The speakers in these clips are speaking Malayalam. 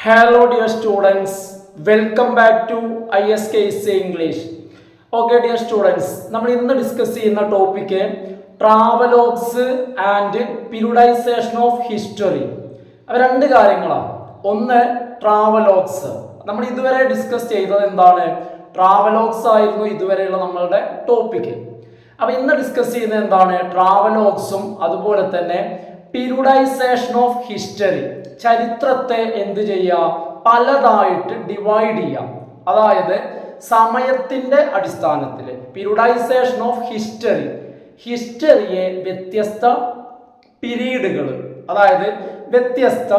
Hello dear students, welcome back to ISKC English. Okay dear students, നമ്മൾ ഇന്ന് ഡിസ്കസ് ചെയ്യുന്ന topic travelogues and periodization of history. അവ രണ്ട് കാര്യങ്ങളാണ്. ഒന്ന് ട്രാവലോഗ്സ്, നമ്മൾ ഇതുവരെ ഡിസ്കസ് ചെയ്തത് എന്താണ്? ട്രാവലോഗ്സ് ആയിരുന്നു ഇതുവരെയുള്ള നമ്മളുടെ ടോപ്പിക്ക്. അപ്പോൾ ഇന്ന് ഡിസ്കസ് ചെയ്യുന്നത് എന്താണ്? ട്രാവലോഗ്സും അതുപോലെ തന്നെ പീരിയഡൈസേഷൻ ഓഫ് ഹിസ്റ്ററി. ചരിത്രത്തെ എന്ത് ചെയ്യുക? പലതായിട്ട് ഡിവൈഡ് ചെയ്യാം. അതായത് സമയത്തിന്റെ അടിസ്ഥാനത്തിൽ പീരിയഡൈസേഷൻ ഓഫ് ഹിസ്റ്ററി, ഹിസ്റ്ററിയെ വ്യത്യസ്ത പീരീഡുകൾ, അതായത് വ്യത്യസ്ത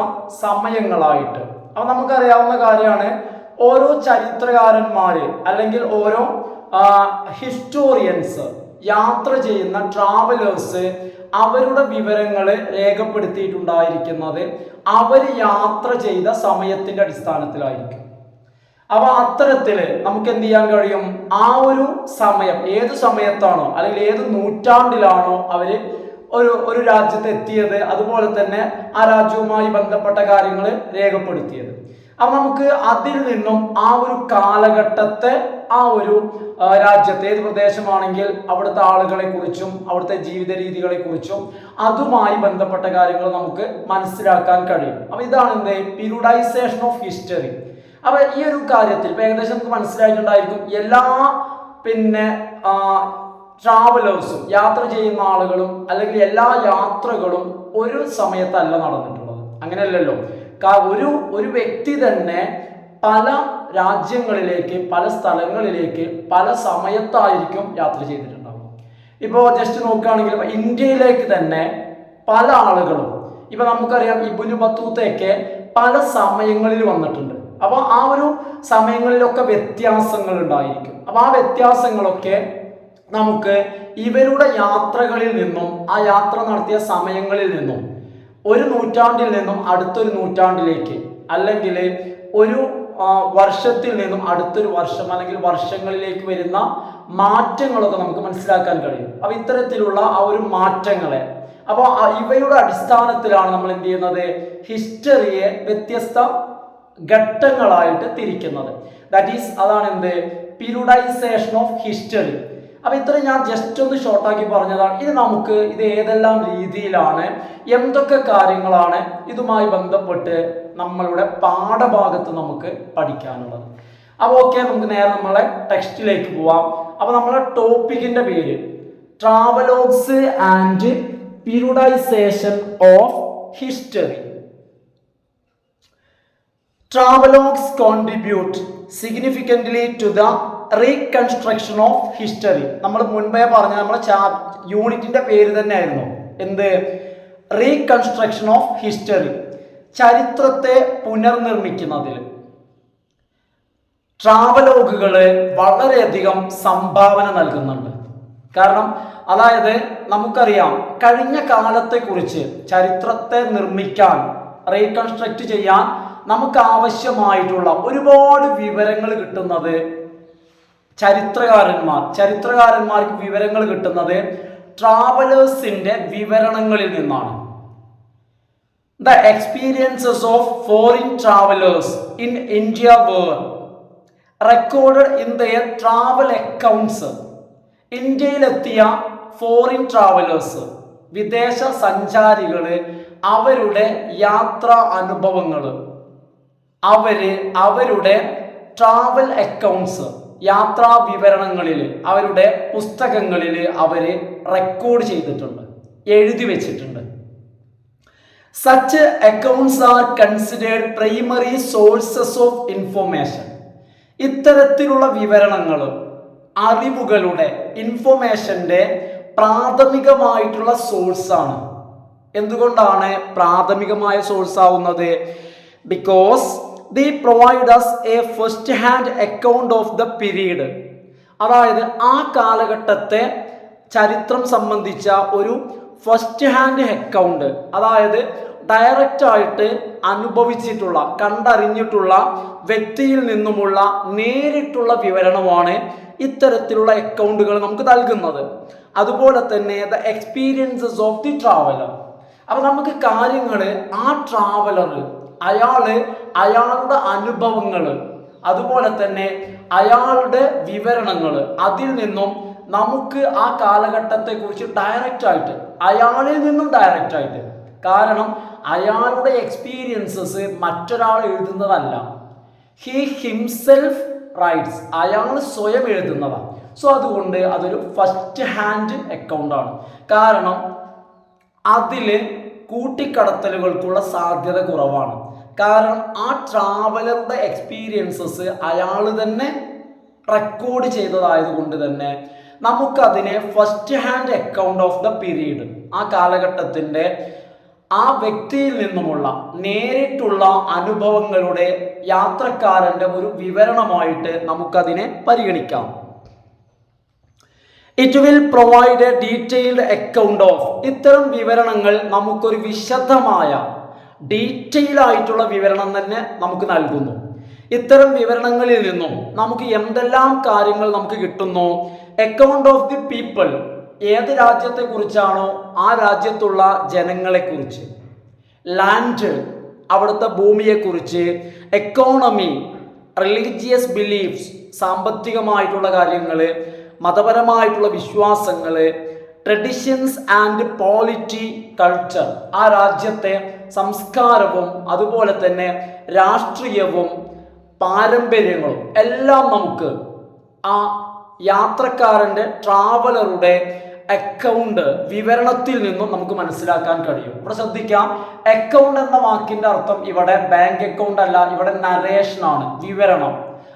സമയങ്ങളായിട്ട്. അപ്പൊ നമുക്കറിയാവുന്ന കാര്യമാണ്, ഓരോ ചരിത്രകാരന്മാര് അല്ലെങ്കിൽ ഓരോ ഹിസ്റ്റോറിയൻസ്, യാത്ര ചെയ്യുന്ന ട്രാവലേഴ്സ് അവരുടെ വിവരങ്ങൾ രേഖപ്പെടുത്തിയിട്ടുണ്ടായിരിക്കുന്നത് അവർ യാത്ര ചെയ്ത സമയത്തിന്റെ അടിസ്ഥാനത്തിലായിരിക്കും. അപ്പൊ അത്തരത്തില് നമുക്ക് എന്ത് ചെയ്യാൻ കഴിയും? ആ ഒരു സമയം ഏത് സമയത്താണോ അല്ലെങ്കിൽ ഏത് നൂറ്റാണ്ടിലാണോ അവര് ഒരു രാജ്യത്ത് എത്തിയത്, അതുപോലെ തന്നെ ആ രാജ്യവുമായി ബന്ധപ്പെട്ട കാര്യങ്ങൾ രേഖപ്പെടുത്തിയത്. അപ്പൊ നമുക്ക് അതിൽ നിന്നും ആ ഒരു കാലഘട്ടത്തെ, ആ ഒരു രാജ്യത്തെ, ഏത് പ്രദേശമാണെങ്കിൽ അവിടുത്തെ ആളുകളെ കുറിച്ചും അവിടുത്തെ ജീവിത രീതികളെ കുറിച്ചും അതുമായി ബന്ധപ്പെട്ട കാര്യങ്ങൾ നമുക്ക് മനസ്സിലാക്കാൻ കഴിയും. അപ്പൊ ഇതാണ് എന്ത്? Periodization of history. അപ്പൊ ഈ ഒരു കാര്യത്തിൽ ഏകദേശം നമുക്ക് മനസ്സിലായിട്ടുണ്ടായിരിക്കും, എല്ലാ ട്രാവലേഴ്സും, യാത്ര ചെയ്യുന്ന ആളുകളും അല്ലെങ്കിൽ എല്ലാ യാത്രകളും ഒരു സമയത്തല്ല നടന്നിട്ടുള്ളത്. അങ്ങനെയല്ലല്ലോ. ഒരു വ്യക്തി തന്നെ പല രാജ്യങ്ങളിലേക്ക്, പല സ്ഥലങ്ങളിലേക്ക് പല സമയത്തായിരിക്കും യാത്ര ചെയ്തിട്ടുണ്ടാവും. ഇപ്പോൾ ജസ്റ്റ് നോക്കുകയാണെങ്കിൽ ഇന്ത്യയിലേക്ക് തന്നെ പല ആളുകളും, ഇപ്പൊ നമുക്കറിയാം ഇബ്നു ബത്തൂത്തയൊക്കെ പല സമയങ്ങളിൽ വന്നിട്ടുണ്ട്. അപ്പോൾ ആ ഒരു സമയങ്ങളിലൊക്കെ വ്യത്യാസങ്ങൾ ഉണ്ടായിരിക്കും. അപ്പോൾ ആ വ്യത്യാസങ്ങളൊക്കെ നമുക്ക് ഇവരുടെ യാത്രകളിൽ നിന്നും, ആ യാത്ര നടത്തിയ സമയങ്ങളിൽ നിന്നും, ഒരു നൂറ്റാണ്ടിൽ നിന്നും അടുത്തൊരു നൂറ്റാണ്ടിലേക്ക്, അല്ലെങ്കിൽ ഒരു വർഷത്തിൽ നിന്നും അടുത്തൊരു വർഷം അല്ലെങ്കിൽ വർഷങ്ങളിലേക്ക് വരുന്ന മാറ്റങ്ങളൊക്കെ നമുക്ക് മനസ്സിലാക്കാൻ കഴിയും. അപ്പൊ ഇത്തരത്തിലുള്ള ആ ഒരു മാറ്റങ്ങളെ, അപ്പോൾ ഇവയുടെ അടിസ്ഥാനത്തിലാണ് നമ്മൾ എന്ത് ചെയ്യുന്നത്? ഹിസ്റ്ററിയെ വ്യത്യസ്ത ഘട്ടങ്ങളായിട്ട് തിരിക്കുന്നത്. ദാറ്റ് ഈസ്, അതാണ് എന്ത്? Periodization of history. അപ്പൊ ഇത്രയും ഞാൻ ജസ്റ്റ് ഒന്ന് ഷോർട്ടാക്കി പറഞ്ഞതാണ്. ഇത് നമുക്ക് ഇത് ഏതെല്ലാം രീതിയിലാണ്, എന്തൊക്കെ കാര്യങ്ങളാണ് ഇതുമായി ബന്ധപ്പെട്ട് നമ്മളുടെ പാഠഭാഗത്ത് നമുക്ക് പഠിക്കാനുള്ളത്. അപ്പോൾ ഓക്കെ, നമുക്ക് നേരെ നമ്മളെ ടെക്സ്റ്റിലേക്ക് പോവാം. അപ്പൊ നമ്മളെ ടോപ്പിക്കിന്റെ പേര് travelogues and periodization of history. Travelogues contribute significantly to the reconstruction of history. നമ്മൾ മുൻപേ പറഞ്ഞ നമ്മുടെ യൂണിറ്റിന്റെ പേര് തന്നെ ആയിരുന്നു എന്ത്? Reconstruction of history. ചരിത്രത്തെ പുനർനിർമ്മിക്കുന്നതിൽ ട്രാവലോഗുകള് വളരെയധികം സംഭാവന നൽകുന്നുണ്ട്. കാരണം അതായത് നമുക്കറിയാം, കഴിഞ്ഞ കാലത്തെ കുറിച്ച് ചരിത്രത്തെ നിർമ്മിക്കാൻ, റീകൺസ്ട്രക്ട് ചെയ്യാൻ നമുക്ക് ആവശ്യമായിട്ടുള്ള ഒരുപാട് വിവരങ്ങൾ കിട്ടുന്നത് ചരിത്രകാരന്മാർക്ക് വിവരങ്ങൾ കിട്ടുന്നത് ട്രാവലേഴ്സിന്റെ വിവരണങ്ങളിൽ നിന്നാണ്. The experiences of foreign travelers in India were recorded in their travel accounts. ഇന്ത്യയിലെത്തിയ ഫോറിൻ ട്രാവലേഴ്സ്, വിദേശ സഞ്ചാരികള്, അവരുടെ യാത്രാ അനുഭവങ്ങൾ അവരുടെ ട്രാവൽ അക്കൗണ്ട്സ്, യാത്രാ വിവരണങ്ങളിൽ, അവരുടെ പുസ്തകങ്ങളിൽ അവര് റെക്കോർഡ് ചെയ്തിട്ടുണ്ട്, എഴുതി വെച്ചിട്ടുണ്ട്. Such accounts are considered primary sources of information. ഇത്തരത്തിലുള്ള വിവരണങ്ങൾ അറിവുകളുടെ, ഇൻഫോർമേഷന്റെ പ്രാഥമികമായിട്ടുള്ള സോഴ്സാണ്. എന്തുകൊണ്ടാണ് പ്രാഥമികമായ സോഴ്സ് ആവുന്നത്? Because they provide us a first hand account of the period. അതായത് ആ കാലഘട്ടത്തെ ചരിത്രം സംബന്ധിച്ച ഒരു ഫസ്റ്റ് ഹാൻഡ് അക്കൗണ്ട്, അതായത് ഡയറക്റ്റ് ആയിട്ട് അനുഭവിച്ചിട്ടുള്ള, കണ്ടറിഞ്ഞിട്ടുള്ള വ്യക്തിയിൽ നിന്നുമുള്ള നേരിട്ടുള്ള വിവരണമാണ് ഇത്തരത്തിലുള്ള അക്കൗണ്ടുകൾ നമുക്ക് നൽകുന്നത്. അതുപോലെ തന്നെ the experiences of the traveller. അപ്പൊ നമുക്ക് കാര്യങ്ങൾ, ആ ട്രാവലർ അയാള് അയാളുടെ അനുഭവങ്ങൾ, അതുപോലെ തന്നെ അയാളുടെ വിവരണങ്ങൾ, അതിൽ നിന്നും നമുക്ക് ആ കാലഘട്ടത്തെക്കുറിച്ച് ഡയറക്റ്റായിട്ട്, അയാളിൽ നിന്നും ഡയറക്റ്റായിട്ട്, കാരണം അയാളുടെ എക്സ്പീരിയൻസസ് മറ്റൊരാൾ എഴുതുന്നതല്ല, ഹി ഹിംസെൽഫ് റൈറ്റ്സ്, അയാൾ സ്വയം എഴുതുന്നതാണ്. സോ അതുകൊണ്ട് അതൊരു ഫസ്റ്റ് ഹാൻഡ് അക്കൗണ്ടാണ്. കാരണം അതിൽ കൂട്ടിക്കടത്തലുകൾക്കുള്ള സാധ്യത കുറവാണ്. കാരണം ആ ട്രാവലറുടെ എക്സ്പീരിയൻസസ് അയാൾ തന്നെ റെക്കോർഡ് ചെയ്തതായതുകൊണ്ട് തന്നെ നമുക്കതിനെ first hand account of the period, ആ കാലഘട്ടത്തിൻ്റെ ആ വ്യക്തിയിൽ നിന്നുമുള്ള നേരിട്ടുള്ള അനുഭവങ്ങളുടെ യാത്രക്കാരൻ്റെ ഒരു വിവരണമായിട്ട് നമുക്കതിനെ പരിഗണിക്കാം. It will provide A detailed account of, ഇത്തരം വിവരണങ്ങൾ നമുക്കൊരു വിശദമായ ഡീറ്റെയിൽ ആയിട്ടുള്ള വിവരണം തന്നെ നമുക്ക് നൽകുന്നു. ഇത്തരം വിവരണങ്ങളിൽ നിന്നും നമുക്ക് എന്തെല്ലാം കാര്യങ്ങൾ നമുക്ക് കിട്ടുന്നു? അക്കൗണ്ട് ഓഫ് ദി പീപ്പിൾ, ഏത് രാജ്യത്തെ കുറിച്ചാണോ ആ രാജ്യത്തുള്ള ജനങ്ങളെക്കുറിച്ച്. ലാൻഡ്, അവിടുത്തെ ഭൂമിയെക്കുറിച്ച്. എക്കോണമി, റിലീജിയസ് ബിലീഫ്സ്, സാമ്പത്തികമായിട്ടുള്ള കാര്യങ്ങൾ, മതപരമായിട്ടുള്ള വിശ്വാസങ്ങൾ. ട്രഡിഷൻസ് ആൻഡ് പോളിറ്റി, കൾച്ചർ, ആ രാജ്യത്തെ സംസ്കാരവും അതുപോലെ തന്നെ രാഷ്ട്രീയവും പാരമ്പര്യങ്ങളും എല്ലാം നമുക്ക് ആ യാത്രക്കാരൻ്റെ, ട്രാവലറുടെ അക്കൗണ്ട് വിവരണത്തിൽ നിന്നും നമുക്ക് മനസ്സിലാക്കാൻ കഴിയും. ഇവിടെ ശ്രദ്ധിക്കാം, അക്കൗണ്ട് എന്ന വാക്കിന്റെ അർത്ഥം ഇവിടെ ബാങ്ക് അക്കൗണ്ട് അല്ല, ഇവിടെ നരേഷനാണ്, വിവരണം.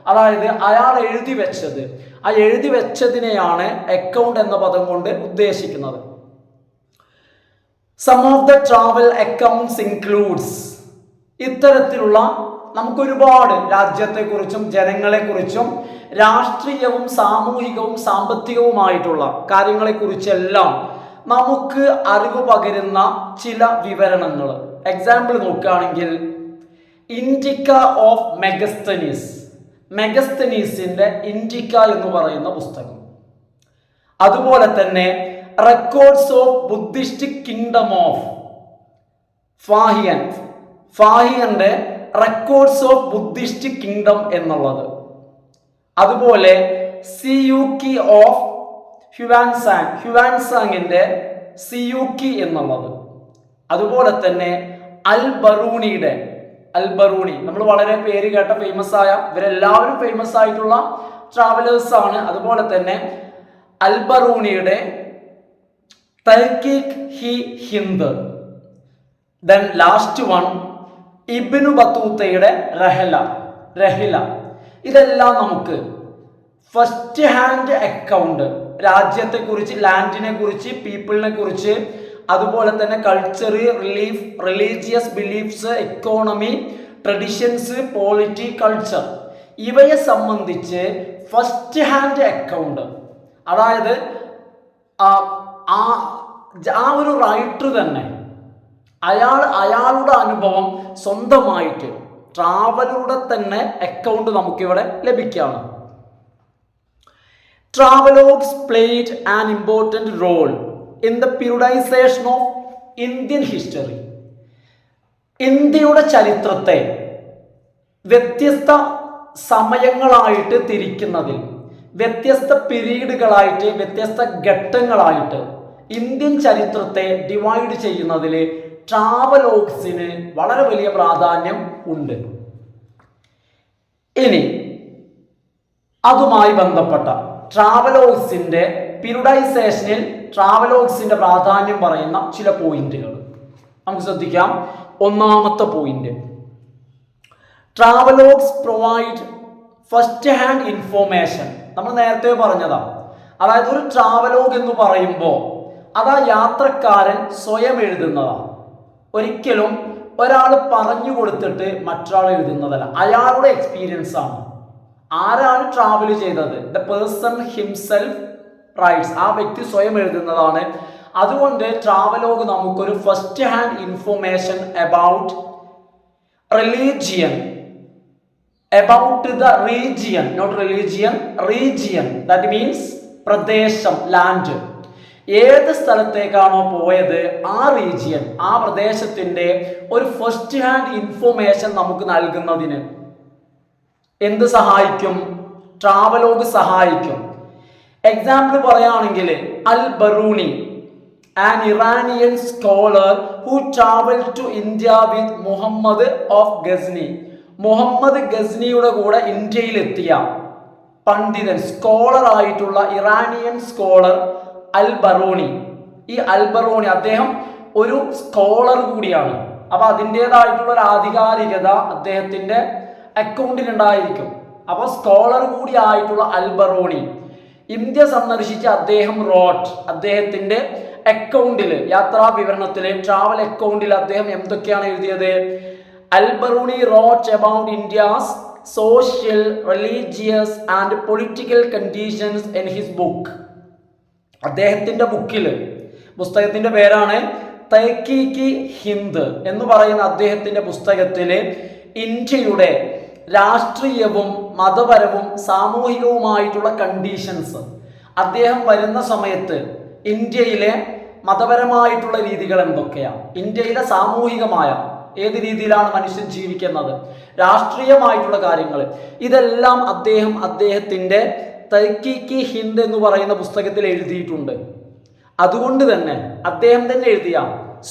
അതായത് അയാൾ എഴുതി വെച്ചത്, ആ എഴുതി വെച്ചതിനെയാണ് അക്കൗണ്ട് എന്ന പദം കൊണ്ട് ഉദ്ദേശിക്കുന്നത്. Some of the travel accounts includes, ഇത്തരത്തിലുള്ള നമുക്കൊരുപാട് രാജ്യത്തെക്കുറിച്ചും ജനങ്ങളെക്കുറിച്ചും രാഷ്ട്രീയവും സാമൂഹികവും സാമ്പത്തികവുമായിട്ടുള്ള കാര്യങ്ങളെക്കുറിച്ചെല്ലാം നമുക്ക് അറിവ് പകരുന്ന ചില വിവരണങ്ങൾ. എക്സാമ്പിൾ നോക്കുകയാണെങ്കിൽ ഇൻഡിക്ക ഓഫ് മെഗസ്തനീസ്, മെഗസ്തനീസിന്റെ ഇൻഡിക്ക എന്ന് പറയുന്ന പുസ്തകം. അതുപോലെ തന്നെ records of Buddhistic kingdom of Fahien, ഫാഹിയന്റെ റെക്കോർഡ്സ് ഓഫ് ബുദ്ധിസ്റ്റിക് കിങ്ഡം എന്നുള്ളത്. അതുപോലെ സിയുക്കി ഓഫ് ഹ്യുവാൻസാങ്, ഹ്യുവാൻസാങ്ങിന്റെ സിയുക്കി എന്നുള്ളത്. അതുപോലെ തന്നെ അൽ ബറൂണിയുടെ, അൽ ബറൂണി നമ്മൾ വളരെ പേര് കേട്ട ഫേമസ് ആയ, ഇവരെല്ലാവരും ഫേമസ് ആയിട്ടുള്ള ട്രാവലേഴ്സ് ആണ്. അതുപോലെ തന്നെ അൽ ബറൂണിയുടെ Tahqiq i Hind. Then last one ഇബ്നു ബത്തൂത്തയുടെ റഹ്ല, രഹില. ഇതെല്ലാം നമുക്ക് ഫസ്റ്റ് ഹാൻഡ് അക്കൗണ്ട്, രാജ്യത്തെക്കുറിച്ച്, ലാൻഡിനെ കുറിച്ച്, പീപ്പിളിനെ കുറിച്ച്, അതുപോലെ തന്നെ culture, religious beliefs, economy, traditions, polity, culture, ഇവയെ സംബന്ധിച്ച് ഫസ്റ്റ് ഹാൻഡ് അക്കൗണ്ട്, അതായത് ആ ഒരു റൈറ്റർ തന്നെ അയാളുടെ അനുഭവം സ്വന്തമായിട്ട് ട്രാവലറുടെ തന്നെ അക്കൗണ്ട് നമുക്കിവിടെ ലഭിക്കുകയാണ്. Travelogues played an important role in the periodization of Indian history. ഇന്ത്യയുടെ ചരിത്രത്തെ വ്യത്യസ്ത സമയങ്ങളായിട്ട് തിരിക്കുന്നതിൽ, വ്യത്യസ്ത പീരീഡുകളായിട്ട്, വ്യത്യസ്ത ഘട്ടങ്ങളായിട്ട് ഇന്ത്യൻ ചരിത്രത്തെ ഡിവൈഡ് ചെയ്യുന്നതിൽ ട്രാവലോഗ്സിന് വളരെ വലിയ പ്രാധാന്യം ഉണ്ട്. ഇനി അതുമായി ബന്ധപ്പെട്ട ട്രാവലോഗ്സിന്റെ പീരിയഡൈസേഷനിൽ ട്രാവലോഗ്സിന്റെ പ്രാധാന്യം പറയുന്ന ചില പോയിന്റുകൾ നമുക്ക് ശ്രദ്ധിക്കാം. ഒന്നാമത്തെ point, travelogues provide first hand information. നമ്മൾ നേരത്തെ പറഞ്ഞതാ, അതായത് ഒരു ട്രാവലോഗ് എന്ന് പറയുമ്പോൾ അത് ആ യാത്രക്കാരൻ സ്വയം എഴുതുന്നതാണ്. ഒരിക്കലും ഒരാൾ പറഞ്ഞു കൊടുത്തിട്ട് മറ്റൊരാൾ എഴുതുന്നതല്ല, അയാളുടെ എക്സ്പീരിയൻസ് ആണ്. ആരാണ് ട്രാവൽ ചെയ്തത്, ദ പേഴ്സൺ ഹിംസെൽഫ് റൈറ്റ്സ്, ആ വ്യക്തി സ്വയം എഴുതുന്നതാണ്. അതുകൊണ്ട് ട്രാവലോഗ് നമുക്കൊരു first hand information about religion, about the region, not religion, region, that means പ്രദേശം, ലാൻഡ്, ഏത് സ്ഥലത്തേക്കാണോ പോയത് ആ റീജിയൻ, ആ പ്രദേശത്തിന്റെ ഒരു ഫസ്റ്റ് ഹാൻഡ് ഇൻഫോർമേഷൻ നമുക്ക് നൽകുന്നതിന് എന്ത് സഹായിക്കും? ട്രാവലോഗ് സഹായിക്കും. എക്സാമ്പിൾ പറയുകയാണെങ്കിൽ Al Biruni, an Iranian scholar who traveled to India with Muhammad of Ghazni, Muhammad ഗസ്നിയുടെ കൂടെ ഇന്ത്യയിലെത്തിയ പണ്ഡിതൻ, സ്കോളർ ആയിട്ടുള്ള ഇറാനിയൻ സ്കോളർ അൽ ബറൂണി. ഈ അൽ ബറൂണി അദ്ദേഹം ഒരു സ്കോളർ കൂടിയാണ്. അപ്പൊ അതിൻ്റെതായിട്ടുള്ള ഒരു ആധികാരികത അദ്ദേഹത്തിന്റെ അക്കൗണ്ടിലുണ്ടായിരിക്കും. അപ്പോൾ സ്കോളർ കൂടി ആയിട്ടുള്ള അൽ ബറൂണി ഇന്ത്യ സന്ദർശിച്ച അദ്ദേഹം അദ്ദേഹത്തിന്റെ അക്കൗണ്ടിൽ, യാത്രാ വിവരണത്തിലെ ട്രാവൽ അക്കൗണ്ടിൽ അദ്ദേഹം എന്തൊക്കെയാണ് എഴുതിയത്? Al Biruni wrote about India's social, religious and political conditions in his book. അദ്ദേഹത്തിന്റെ പുസ്തകത്തിന്റെ പേരാണ് തഹ്‌ഖീഖ് ഹിന്ദ് എന്ന് പറയുന്ന അദ്ദേഹത്തിന്റെ പുസ്തകത്തില് ഇന്ത്യയുടെ രാഷ്ട്രീയവും മതപരവും സാമൂഹികവുമായിട്ടുള്ള കണ്ടീഷൻസ്, അദ്ദേഹം വരുന്ന സമയത്ത് ഇന്ത്യയിലെ മതപരമായിട്ടുള്ള രീതികൾ എന്തൊക്കെയാണ്, ഇന്ത്യയിലെ സാമൂഹികമായ ഏത് രീതിയിലാണ് മനുഷ്യൻ ജീവിക്കുന്നത്, രാഷ്ട്രീയമായിട്ടുള്ള കാര്യങ്ങൾ, ഇതെല്ലാം അദ്ദേഹത്തിന്റെ തഹ്‌ഖീഖ് ഹിന്ദ് എന്ന് പറയുന്ന പുസ്തകത്തിൽ എഴുതിയിട്ടുണ്ട്. അതുകൊണ്ട് തന്നെ അദ്ദേഹം തന്നെ എഴുതിയ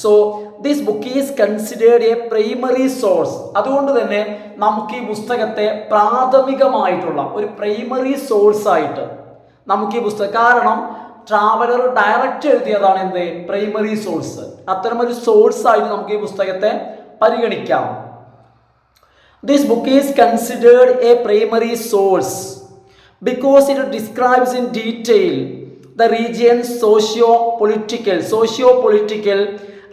so this book is considered A primary source. അതുകൊണ്ട് തന്നെ നമുക്ക് ഈ പുസ്തകത്തെ പ്രാഥമികമായിട്ടുള്ള ഒരു പ്രൈമറി സോഴ്സ് ആയിട്ട് നമുക്ക് ഈ പുസ്തകം, കാരണം ട്രാവലർ ഡയറക്റ്റ് എഴുതിയതാണ് എന്ത്? Primary source. അത്തരമൊരു സോഴ്സ് ആയിട്ട് നമുക്ക് ഈ പുസ്തകത്തെ പരിഗണിക്കാം. This book is considered A primary source because it describes in detail the region's socio-political,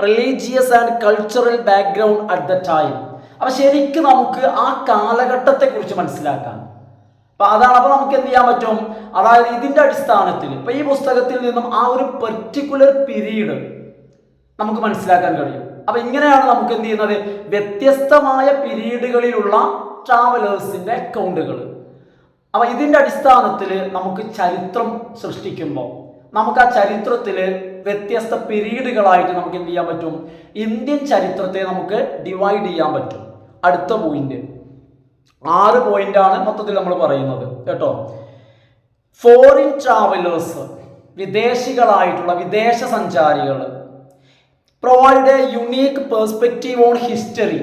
religious and cultural background at the time. അപ്പോൾ ശരിക്കും നമുക്ക് ആ കാലഘട്ടത്തെ കുറിച്ച് മനസ്സിലാക്കാം. അപ്പോൾ നമുക്ക് എന്ത് ചെയ്യാൻ പറ്റും? അതായത് ഇതിന്റെ അടിസ്ഥാനത്തിൽ ഇപ്പൊ ഈ പുസ്തകത്തിൽ നിന്നും ആ ഒരു പെർട്ടിക്കുലർ പീരീഡ് നമുക്ക് മനസ്സിലാക്കാൻ കഴിയും. അപ്പൊ ഇങ്ങനെയാണ് നമുക്ക് എന്ത് ചെയ്യുന്നത്? വ്യത്യസ്തമായ പീരീഡുകളിലുള്ള ട്രാവലേഴ്സിന്റെ അക്കൗണ്ടുകൾ. അപ്പൊ ഇതിന്റെ അടിസ്ഥാനത്തിൽ നമുക്ക് ചരിത്രം സൃഷ്ടിക്കുമ്പോൾ നമുക്ക് ആ ചരിത്രത്തിൽ വ്യത്യസ്ത പീരീഡുകളായിട്ട് നമുക്ക് എന്ത് ചെയ്യാൻ പറ്റും? ഇന്ത്യൻ ചരിത്രത്തെ നമുക്ക് ഡിവൈഡ് ചെയ്യാൻ പറ്റും. അടുത്ത പോയിന്റ് 6 പോയിന്റാണ് മൊത്തത്തിൽ നമ്മൾ പറയുന്നത് കേട്ടോ. ഫോറിൻ ട്രാവലേഴ്സ്, വിദേശികളായിട്ടുള്ള വിദേശ സഞ്ചാരികൾ provide a unique perspective on history.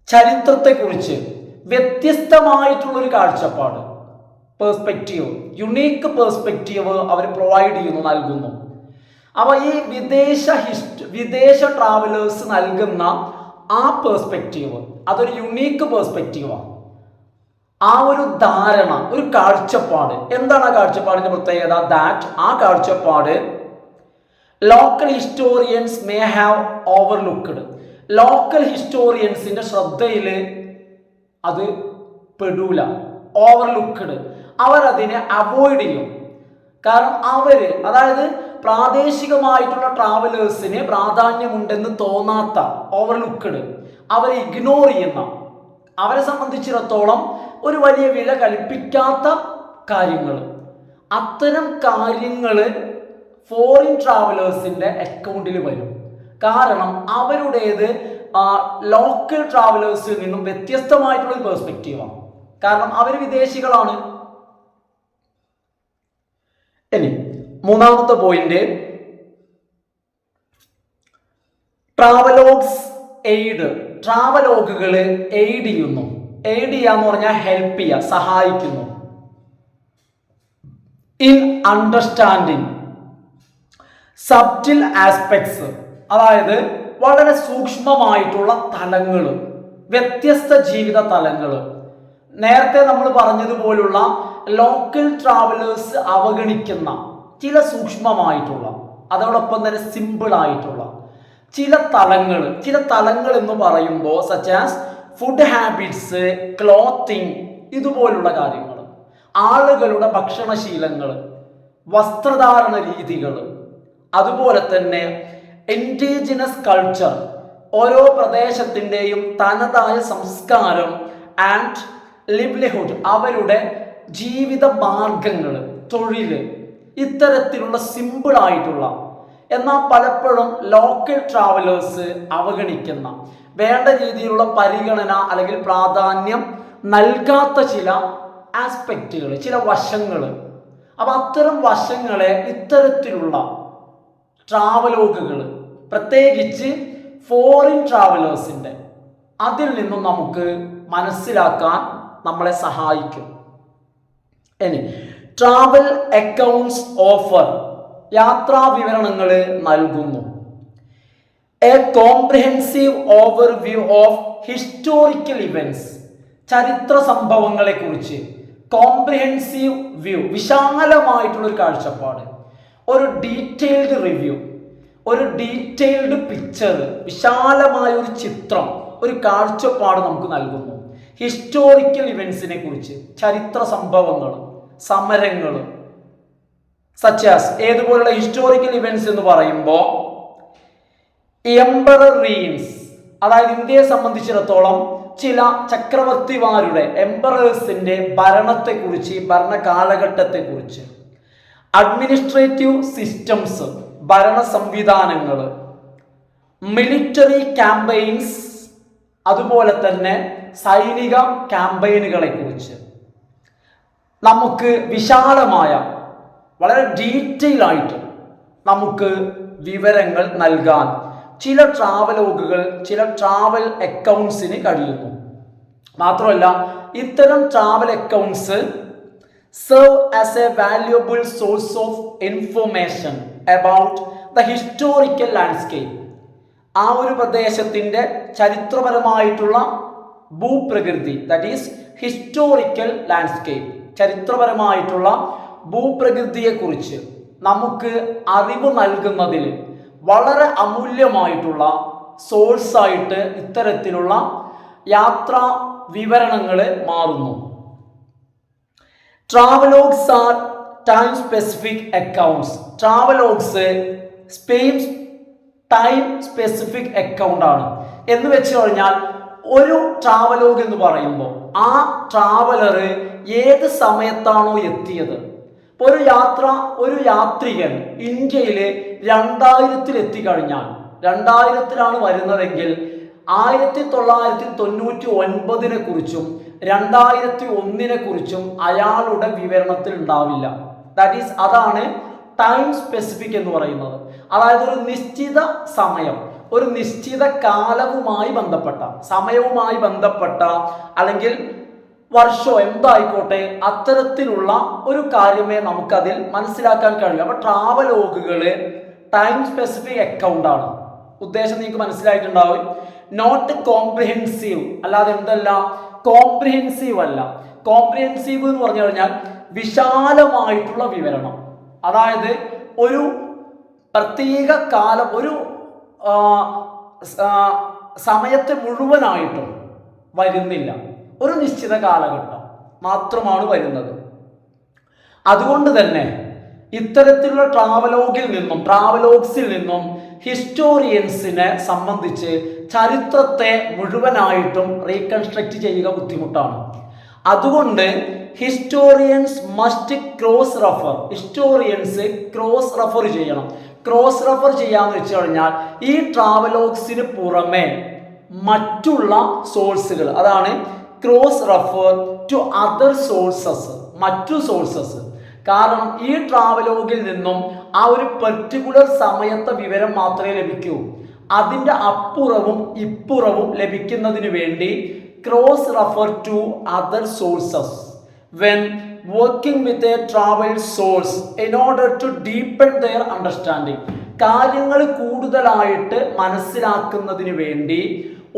ചരിത്രത്തെക്കുറിച്ച് വ്യത്യസ്തമായിട്ടുള്ളൊരു കാഴ്ചപ്പാട്, പെർസ്പെക്റ്റീവ്, യുണീക്ക് പെർസ്പെക്റ്റീവ് അവർ പ്രൊവൈഡ് ചെയ്യുന്നു, നൽകുന്നു. അപ്പോൾ ഈ വിദേശ ട്രാവലേഴ്സ് നൽകുന്ന ആ പെർസ്പെക്റ്റീവ് അതൊരു യുണീക്ക് പെർസ്പെക്റ്റീവാണ്. ആ ഒരു ധാരണ, ഒരു കാഴ്ചപ്പാട്, എന്താണ് ആ കാഴ്ചപ്പാടിന്റെ പ്രത്യേകത? ദാറ്റ് ആ കാഴ്ചപ്പാട് local historians may have overlooked. Local ഹിസ്റ്റോറിയൻസിന്റെ ശ്രദ്ധയിൽ അത് പെടൂല, ഓവർലുക്ക്ഡ്, അവരതിനെ അവോയ്ഡ് ചെയ്യും. കാരണം അതായത് പ്രാദേശികമായിട്ടുള്ള ട്രാവലേഴ്സിന് പ്രാധാന്യമുണ്ടെന്ന് തോന്നാത്ത, ഓവർലുക്ക്ഡ്, അവരെ ഇഗ്നോർ ചെയ്യുന്ന, അവരെ സംബന്ധിച്ചിടത്തോളം ഒരു വലിയ വില കൽപ്പിക്കാത്ത കാര്യങ്ങൾ, അത്തരം കാര്യങ്ങൾ ഫോറിൻ ട്രാവലേഴ്സിന്റെ അക്കൗണ്ടിൽ വരും. കാരണം അവരുടേത് ലോക്കൽ ട്രാവലേഴ്സിൽ നിന്നും വ്യത്യസ്തമായിട്ടുള്ള ഒരു പെർസ്പെക്റ്റീവാണ്. കാരണം അവർ വിദേശികളാണ്. ഇനി മൂന്നാമത്തെ പോയിന്റ്, ട്രാവലോഗ്സ് എയ്ഡ്. ട്രാവലോഗുകൾ എയ്ഡ് ചെയ്യുന്നു. എയ്ഡ് ചെയ്യാന്ന് പറഞ്ഞാൽ ഹെൽപ്പ് ചെയ്യുക, സഹായിക്കുന്നു. ഇൻ അണ്ടർസ്റ്റാൻഡിങ് സബ്റ്റിൽ ആസ്പെക്ട്സ്, അതായത് വളരെ സൂക്ഷ്മമായിട്ടുള്ള തലങ്ങൾ, വ്യത്യസ്ത ജീവിത തലങ്ങൾ. നേരത്തെ നമ്മൾ പറഞ്ഞതുപോലുള്ള ലോക്കൽ ട്രാവലേഴ്സ് അവഗണിക്കുന്ന ചില സൂക്ഷ്മമായിട്ടുള്ള, അതോടൊപ്പം തന്നെ സിമ്പിൾ ആയിട്ടുള്ള ചില തലങ്ങൾ എന്ന് പറയുമ്പോൾ such as food habits, clothing, ഇതുപോലുള്ള കാര്യങ്ങൾ, ആളുകളുടെ ഭക്ഷണശീലങ്ങൾ, വസ്ത്രധാരണ രീതികൾ, അതുപോലെ തന്നെ ഇൻഡിജിനസ് കൾച്ചർ, ഓരോ പ്രദേശത്തിൻ്റെയും തനതായ സംസ്കാരം, ആൻഡ് ലിവ്ലിഹുഡ്, അവരുടെ ജീവിത മാർഗങ്ങൾ, തൊഴിൽ, ഇത്തരത്തിലുള്ള സിമ്പിൾ ആയിട്ടുള്ള എന്നാൽ പലപ്പോഴും ലോക്കൽ ട്രാവലേഴ്സ് അവഗണിക്കുന്ന, വേണ്ട രീതിയിലുള്ള പരിഗണന അല്ലെങ്കിൽ പ്രാധാന്യം നൽകാത്ത ചില ആസ്പെക്റ്റുകൾ, ചില വശങ്ങൾ. അപ്പം അത്തരം വശങ്ങളെ ഇത്തരത്തിലുള്ള ട്രാവലോഗുകൾ, പ്രത്യേകിച്ച് ഫോറിൻ ട്രാവലേഴ്സിൻ്റെ, അതിൽ നിന്നും നമുക്ക് മനസ്സിലാക്കാൻ നമ്മളെ സഹായിക്കും. ഇനി ട്രാവൽ അക്കൗണ്ട്സ് ഓഫർ, യാത്രാ വിവരണങ്ങൾ നൽകുന്നു. A comprehensive overview of historical events, ചരിത്ര സംഭവങ്ങളെ കുറിച്ച് കോംപ്രിഹെൻസീവ് വ്യൂ, വിശാലമായിട്ടുള്ളൊരു കാഴ്ചപ്പാട്, ഒരു ഡീറ്റെയിൽഡ് റിവ്യൂ, ഒരു ഡീറ്റെയിൽഡ് പിക്ചർ, വിശാലമായ ഒരു ചിത്രം, ഒരു കാഴ്ചപ്പാട് നമുക്ക് നൽകുന്നു. ഹിസ്റ്റോറിക്കൽ ഇവന്റ്സിനെ കുറിച്ച്, ചരിത്ര സംഭവങ്ങൾ, സമരങ്ങൾ, സച്ചാസ് ഏതുപോലുള്ള ഹിസ്റ്റോറിക്കൽ ഇവന്റ്സ് എന്ന് പറയുമ്പോൾ എംപറർ റീൻസ്, അതായത് ഇന്ത്യയെ സംബന്ധിച്ചിടത്തോളം ചില ചക്രവർത്തിമാരുടെ, എംപറേഴ്സിന്റെ ഭരണത്തെക്കുറിച്ച്, ഭരണ കാലഘട്ടത്തെക്കുറിച്ച്, അഡ്മിനിസ്ട്രേറ്റീവ് സിസ്റ്റംസ്, ഭരണ സംവിധാനങ്ങൾ, മിലിറ്ററി ക്യാമ്പയിൻസ്, അതുപോലെ തന്നെ സൈനിക ക്യാമ്പയിനുകളെ കുറിച്ച് നമുക്ക് വിശാലമായ, വളരെ ഡീറ്റെയിൽ ആയിട്ട് നമുക്ക് വിവരങ്ങൾ നൽകാൻ ചില ട്രാവലോഗുകൾ, ചില ട്രാവൽ അക്കൗണ്ട്സിന് കഴിയുന്നു. മാത്രമല്ല ഇത്തരം travel accounts serve as a valuable source of information about the historical landscape. ആ ഒരു പ്രദേശത്തിൻ്റെ ചരിത്രപരമായിട്ടുള്ള ഭൂപ്രകൃതി, ദാറ്റ് ഈസ് ഹിസ്റ്റോറിക്കൽ ലാൻഡ്സ്കേപ്പ്, ചരിത്രപരമായിട്ടുള്ള ഭൂപ്രകൃതിയെക്കുറിച്ച് നമുക്ക് അറിവ് നൽകുന്നതിൽ വളരെ അമൂല്യമായിട്ടുള്ള സോഴ്സായിട്ട് ഇത്തരത്തിലുള്ള യാത്രാ വിവരണങ്ങൾ മാറുന്നു. Travelogues are time specific accounts. Travelogues time specific account ആണ്. എന്ന് വെച്ച് കഴിഞ്ഞാൽ ഒരു ട്രാവലോഗ് എന്ന് പറയുമ്പോൾ ആ ട്രാവലർ ഏത് സമയത്താണോ എത്തിയത്, ഇപ്പോൾ ഒരു യാത്രികൻ ഇന്ത്യയിൽ 2000 എത്തിക്കഴിഞ്ഞാൽ, 2000 വരുന്നതെങ്കിൽ 1999 കുറിച്ചും 2001 കുറിച്ചും അയാളുടെ വിവരണത്തിൽ ഉണ്ടാവില്ല. ദാറ്റ് ഈസ്, അതാണ് ടൈം സ്പെസിഫിക് എന്ന് പറയുന്നത്. അതായത് ഒരു നിശ്ചിത സമയം, ഒരു നിശ്ചിത കാലവുമായി ബന്ധപ്പെട്ട, സമയവുമായി ബന്ധപ്പെട്ട, അല്ലെങ്കിൽ വർഷമോ എന്തായിക്കോട്ടെ, അത്തരത്തിലുള്ള ഒരു കാര്യമേ നമുക്കതിൽ മനസ്സിലാക്കാൻ കഴിയും. അപ്പൊ ട്രാവലോഗുകൾ ടൈം സ്പെസിഫിക് അക്കൗണ്ട് ആണ്. ഉദ്ദേശം നിങ്ങൾക്ക് മനസ്സിലായിട്ടുണ്ടാവും. നോട്ട് കോംപ്രിഹെൻസീവ്, അല്ലാതെ എന്തല്ല, കോംപ്രിഹെൻസീവ് അല്ല. കോംപ്രിഹെൻസീവ് എന്ന് പറഞ്ഞു കഴിഞ്ഞാൽ വിശാലമായിട്ടുള്ള വിവരണം, അതായത് ഒരു പ്രത്യേക കാലം, ഒരു സമയത്തെ മുഴുവനായിട്ടും വരുന്നില്ല, ഒരു നിശ്ചിത കാലഘട്ടം മാത്രമാണ് വരുന്നത്. അതുകൊണ്ട് തന്നെ ഇത്തരത്തിലുള്ള ട്രാവലോഗ്സിൽ നിന്നും ഹിസ്റ്റോറിയൻസിനെ സംബന്ധിച്ച് ചരിത്രത്തെ മുഴുവനായിട്ടും റീകൺസ്ട്രക്ട് ചെയ്യുക ബുദ്ധിമുട്ടാണ്. അതുകൊണ്ട് historians must cross refer, historians cross refer ചെയ്യണം. ക്രോസ് റെഫർ ചെയ്യാന്ന് വെച്ച് കഴിഞ്ഞാൽ ഈ ട്രാവലോഗ്സിന് പുറമെ മറ്റുള്ള സോഴ്സുകൾ, അതാണ് cross refer to other sources, മറ്റു സോഴ്സസ്. കാരണം ഈ ട്രാവലോഗിൽ നിന്നും ആ ഒരു പെർട്ടിക്കുലർ സമയത്തെ വിവരം മാത്രമേ ലഭിക്കൂ. അതിൻ്റെ അപ്പുറവും ഇപ്പുറവും ലഭിക്കുന്നതിന് വേണ്ടി cross refer to other sources when working with a travel source in order to deepen their understanding. കാര്യങ്ങൾ കൂടുതലായിട്ട് മനസ്സിലാക്കുന്നതിന് വേണ്ടി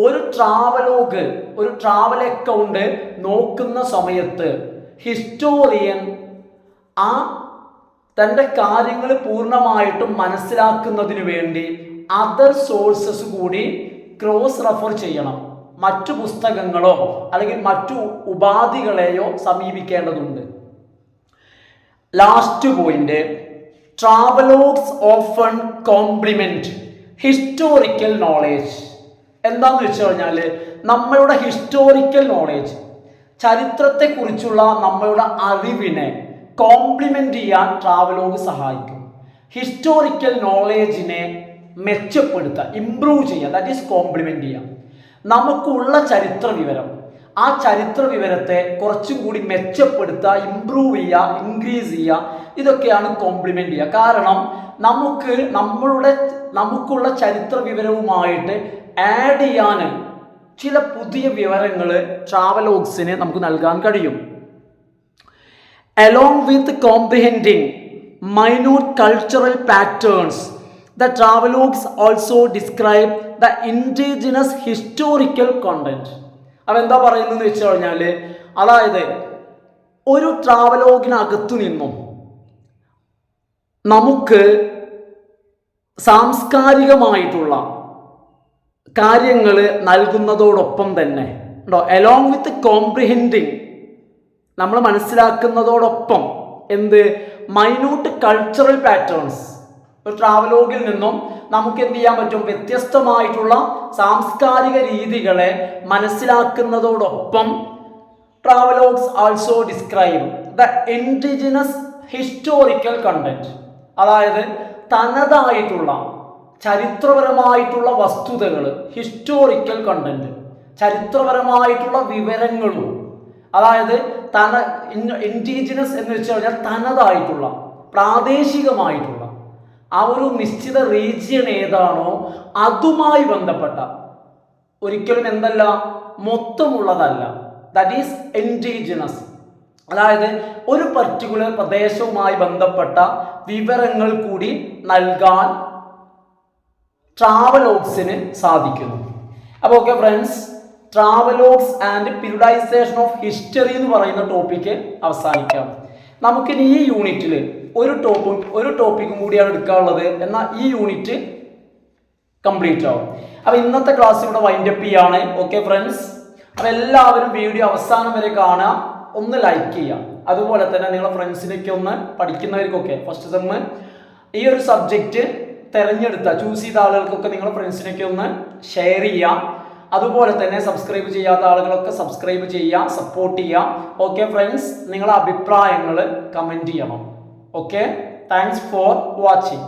ഒരു ട്രാവലോഗ്, ഒരു ട്രാവൽ അക്കൗണ്ട് നോക്കുന്ന സമയത്ത് ഹിസ്റ്റോറിയൻ ആ തൻ്റെ കാര്യങ്ങൾ പൂർണ്ണമായിട്ടും മനസ്സിലാക്കുന്നതിന് വേണ്ടി അതർ സോഴ്സസ് കൂടി ക്രോസ് റെഫർ ചെയ്യണം. മറ്റു പുസ്തകങ്ങളോ അല്ലെങ്കിൽ മറ്റു ഉപാധികളെയോ സമീപിക്കേണ്ടതുണ്ട്. Last point, travelogues often complement historical knowledge. എന്താണെന്ന് വെച്ച് കഴിഞ്ഞാൽ നമ്മളുടെ ഹിസ്റ്റോറിക്കൽ നോളേജ്, ചരിത്രത്തെക്കുറിച്ചുള്ള നമ്മളുടെ അറിവിനെ കോംപ്ലിമെന്റ് ചെയ്യാൻ ട്രാവലോഗ് സഹായിക്കും. ഹിസ്റ്റോറിക്കൽ നോളേജിനെ മെച്ചപ്പെടുത്തുക, ഇംപ്രൂവ് ചെയ്യുക, ദാറ്റ് ഈസ് കോംപ്ലിമെന്റ് ചെയ്യുക. നമുക്കുള്ള ചരിത്ര വിവരം, ആ ചരിത്ര വിവരത്തെ കുറച്ചും കൂടി മെച്ചപ്പെടുത്തുക, ഇംപ്രൂവ് ചെയ്യുക, ഇൻക്രീസ് ചെയ്യുക, ഇതൊക്കെയാണ് കോംപ്ലിമെന്റ് ചെയ്യുക. കാരണം നമുക്കുള്ള ചരിത്ര വിവരവുമായിട്ട് ആഡ് ചെയ്യാൻ ചില പുതിയ വിവരങ്ങൾ ട്രാവലോഗ്സിന് നമുക്ക് നൽകാൻ കഴിയും. Along with comprehending minute cultural patterns, the travelogues also describe the indigenous historical content. അപ്പോൾ എന്താ പറയുന്നതെന്ന് വെച്ച് കഴിഞ്ഞാൽ, അതായത് ഒരു ട്രാവലോഗിനകത്തു നിന്നും നമുക്ക് സാംസ്കാരികമായിട്ടുള്ള കാര്യങ്ങൾ നൽകുന്നതോടൊപ്പം തന്നെ ഉണ്ടോ, അലോങ് വിത്ത് കോംപ്രിഹെൻഡിങ്, നമ്മൾ മനസ്സിലാക്കുന്നതോടൊപ്പം മൈന്യൂട്ട് കൾച്ചറൽ പാറ്റേൺസ്, ഒരു ട്രാവലോഗിൽ നിന്നും നമുക്ക് എന്ത് ചെയ്യാൻ പറ്റും, വ്യത്യസ്തമായിട്ടുള്ള സാംസ്കാരിക രീതികളെ മനസ്സിലാക്കുന്നതോടൊപ്പം travelogues also describe the indigenous historical content, അതായത് തനതായിട്ടുള്ള ചരിത്രപരമായിട്ടുള്ള വസ്തുതകൾ, ഹിസ്റ്റോറിക്കൽ കണ്ടന്റ്, ചരിത്രപരമായിട്ടുള്ള വിവരങ്ങളും, അതായത് ഇൻഡിജിനസ് എന്ന് വെച്ച് കഴിഞ്ഞാൽ തനതായിട്ടുള്ള, പ്രാദേശികമായിട്ടുള്ള ആ ഒരു നിശ്ചിത റീജിയൻ ഏതാണോ അതുമായി ബന്ധപ്പെട്ട, ഒരിക്കലും എന്തല്ല, മൊത്തമുള്ളതല്ല, ദാറ്റ് ഈസ് ഇൻഡിജിനസ്, അതായത് ഒരു പർട്ടിക്കുലർ പ്രദേശവുമായി ബന്ധപ്പെട്ട വിവരങ്ങൾ കൂടി നൽകാൻ ട്രാവലോഗ്സിന് സാധിക്കുന്നു. അപ്പോൾ okay friends, travelogues and periodization of history എന്ന് പറയുന്ന ടോപ്പിക്ക് അവസാനിക്കാം. നമുക്കിനി ഈ യൂണിറ്റിൽ ഒരു ടോപ്പിക്കും കൂടിയാണ് എടുക്കാനുള്ളത്, എന്നാൽ ഈ യൂണിറ്റ് കംപ്ലീറ്റ് ആവും. അപ്പോൾ ഇന്നത്തെ ക്ലാസ് ഇവിടെ വൈൻഡപ്പ് ചെയ്യാണ്. ഓക്കെ ഫ്രണ്ട്സ്, അപ്പോൾ എല്ലാവരും വീഡിയോ അവസാനം വരെ കാണുക, ഒന്ന് ലൈക്ക് ചെയ്യുക, അതുപോലെ തന്നെ നിങ്ങളുടെ ഫ്രണ്ട്സിനൊക്കെ ഒന്ന്, പഠിക്കുന്നവർക്കൊക്കെ ഫസ്റ്റ് സെമ്മ് ഈ ഒരു സബ്ജക്റ്റ് ചൂസ് ചെയ്ത ആളുകൾക്കൊക്കെ നിങ്ങളുടെ ഫ്രണ്ട്സിനൊക്കെ ഒന്ന് ഷെയർ ചെയ്യാം. അതുപോലെ തന്നെ സബ്സ്ക്രൈബ് ചെയ്യാത്ത ആളുകളൊക്കെ സബ്സ്ക്രൈബ് ചെയ്യുക, സപ്പോർട്ട് ചെയ്യുക. ഓക്കെ ഫ്രണ്ട്സ്, നിങ്ങളുടെ അഭിപ്രായങ്ങൾ കമൻറ്റ് ചെയ്യണം. Okay, thanks for watching.